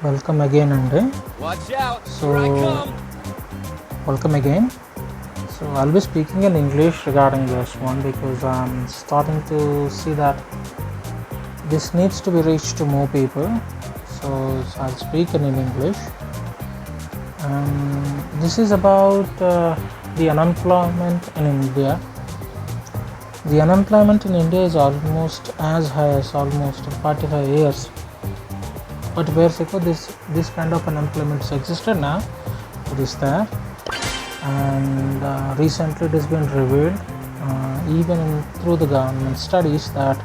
Welcome again, Andre. Watch out! So, Here I come! welcome again. So, I'll be speaking in English regarding this one because I'm starting to see that this needs to be reached to more people. So, I'll speak in English. This is about the unemployment in India. The unemployment in India is almost as high as almost 45 years. 45 years ago, this kind of unemployment existed. Now it is there, and recently it has been revealed, even through the government studies, that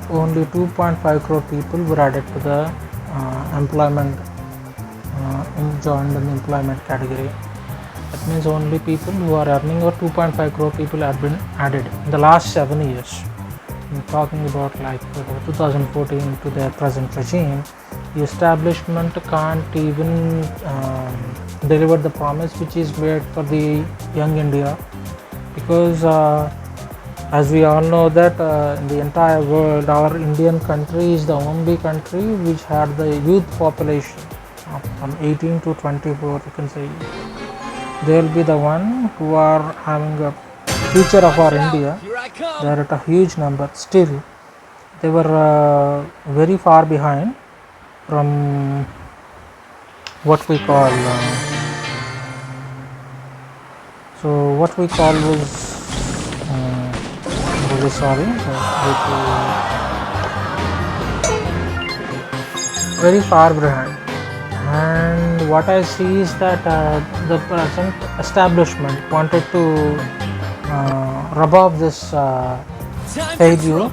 only 2.5 crore people were added to the employment, joined in the employment category. That means only people who are earning over 2.5 crore people have been added in the last 7 years. I'm talking about like 2014 to the present regime. The establishment can't even deliver the promise which is made for the young India, because as we all know that in the entire world, our Indian country is the only country which had the youth population from 18 to 24. You can say they will be the one who are having a future of our India. Here I come! They are at a huge number. Still, they were very far behind from what we call. So what we call was. I'm really sorry. Very far behind. And what I see is that the present establishment wanted to rub off this failure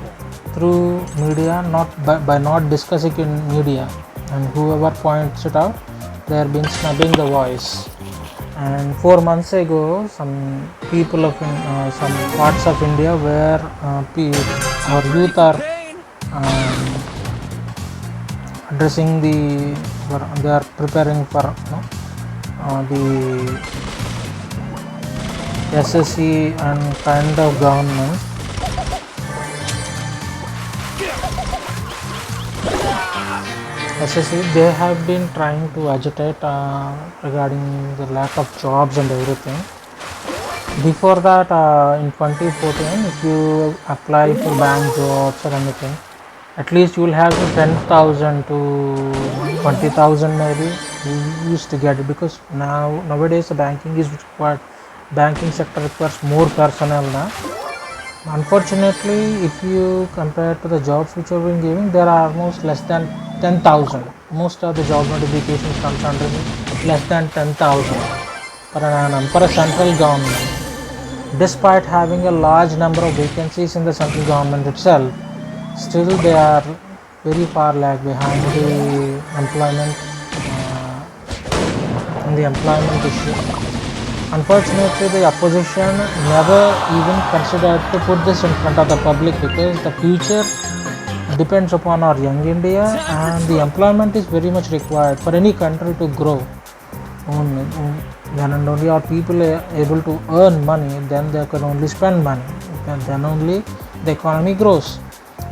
through media, not by not discussing in media, and whoever points it out, they are being snubbing the voice. And 4 months ago, some people of some parts of India where our youth are addressing they are preparing for the SSC and kind of government. SSC, they have been trying to agitate regarding the lack of jobs and everything. Before that, in 2014, if you apply for bank jobs or anything, at least you will have to 10,000 to 20,000 maybe you used to get it, because nowadays the banking is required. Banking sector requires more personnel now. Unfortunately, if you compare to the jobs which are being given, there are almost less than 10,000. Most of the job notifications comes under less than 10,000 per annum for a central government. Despite having a large number of vacancies in the central government itself, still they are very far lag behind the employment issue. Unfortunately, the opposition never even considered to put this in front of the public, because the future depends upon our young India, and the employment is very much required for any country to grow. When and only our people are able to earn money, then they can only spend money, and then only the economy grows.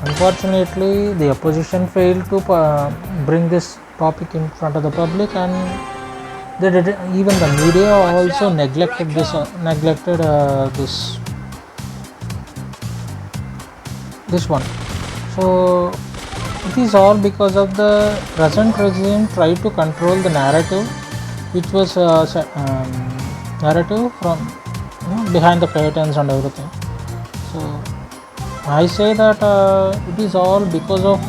Unfortunately, the opposition failed to bring this topic in front of the public, and they did even the media also neglected this one. So it is all because of the present regime tried to control the narrative, which was narrative from behind the curtains and everything. So I say that it is all because of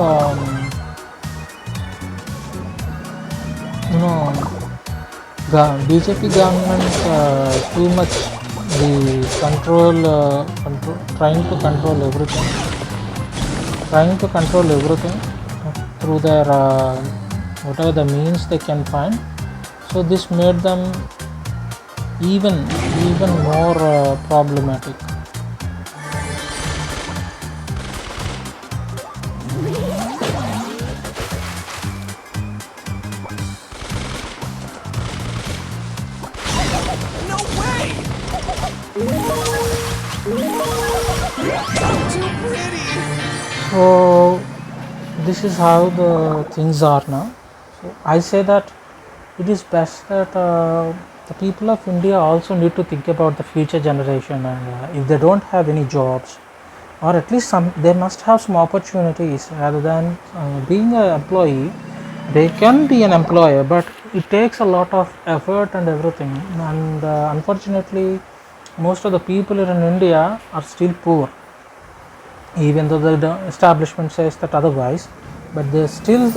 BJP government too much the trying to control everything through their whatever the means they can find. So this made them even more problematic. No way! Too pretty! So this is how the things are now. I say that it is best that the people of India also need to think about the future generation, and if they don't have any jobs, or at least they must have some opportunities rather than being an employee. They can be an employer, but it takes a lot of effort and everything, and unfortunately most of the people in India are still poor, even though the establishment says that otherwise, but there's still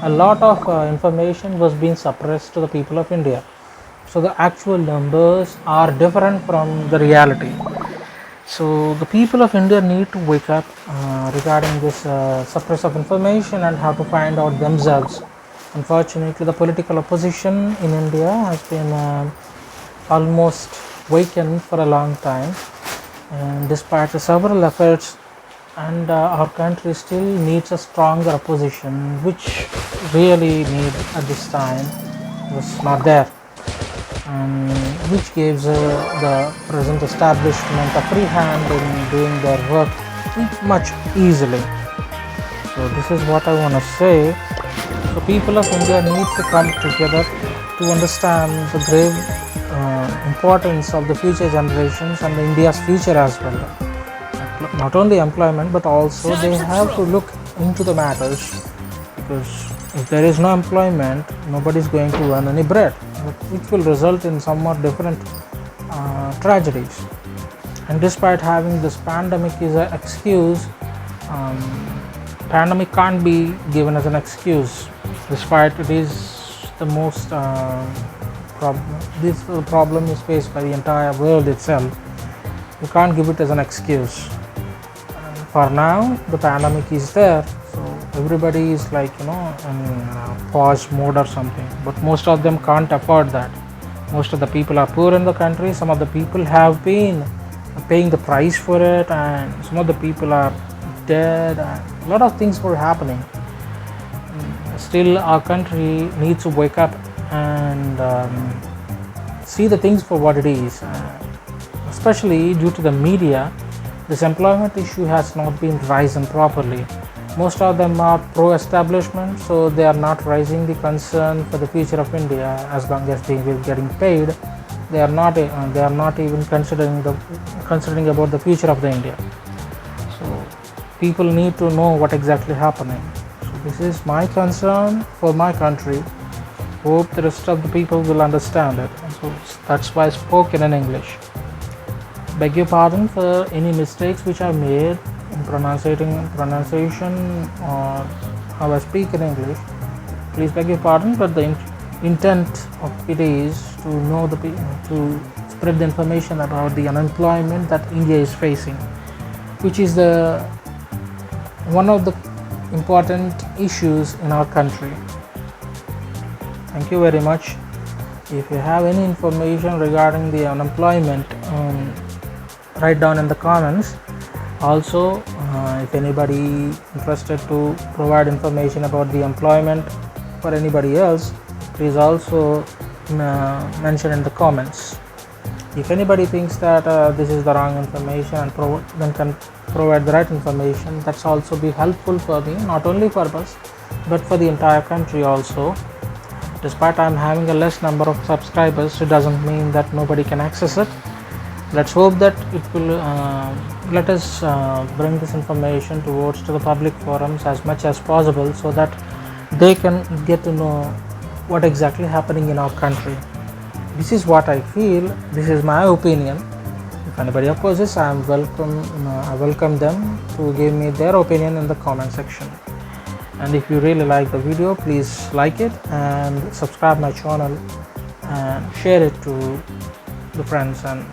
a lot of information was being suppressed to the people of India. So the actual numbers are different from the reality. So the people of India need to wake up regarding this suppress of information and how to find out themselves. Unfortunately, the political opposition in India has been almost vacant for a long time, and despite the several efforts, and our country still needs a stronger opposition, which really need at this time was not there, and which gives the present establishment a free hand in doing their work much easily. So this is what I want to say. So people of India need to come together to understand the grave importance of the future generations and the India's future as well. Not only employment, but also they have to look into the matters, because if there is no employment, nobody is going to earn any bread, which will result in somewhat different tragedies. And despite having this pandemic is an excuse, pandemic can't be given as an excuse, despite it is the most this problem is faced by the entire world itself. You can't give it as an excuse. For now, the pandemic is there, so everybody is like in pause mode or something, but most of them can't afford that. Most of the people are poor in the country. Some of the people have been paying the price for it, and some of the people are dead, and a lot of things were happening. Still, our country needs to wake up and see the things for what it is, especially due to the media. This employment issue has not been risen properly. Most of them are pro-establishment, so they are not raising the concern for the future of India. As long as they will getting paid, they are not even considering about the future of the India. So people need to know what exactly happening. So this is my concern for my country. Hope the rest of the people will understand it. So that's why I spoke in English. Beg your pardon for any mistakes which I made in pronunciation or how I speak in English. Please beg your pardon, but the intent of it is to know to spread the information about the unemployment that India is facing, which is one of the important issues in our country. Thank you very much. If you have any information regarding the unemployment, write down in the comments. Also, if anybody interested to provide information about the employment for anybody else, please also mention in the comments. If anybody thinks that this is the wrong information and then can provide the right information, that's also be helpful for me, not only for us but for the entire country also. Despite I'm having a less number of subscribers, it doesn't mean that nobody can access it. Let's hope that it will let us bring this information towards to the public forums as much as possible, so that they can get to know what exactly happening in our country. This is what I feel. This is my opinion. If anybody opposes, I welcome them to give me their opinion in the comment section. And if you really like the video, please like it and subscribe my channel and share it to the friends and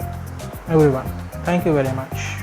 everyone. Thank you very much.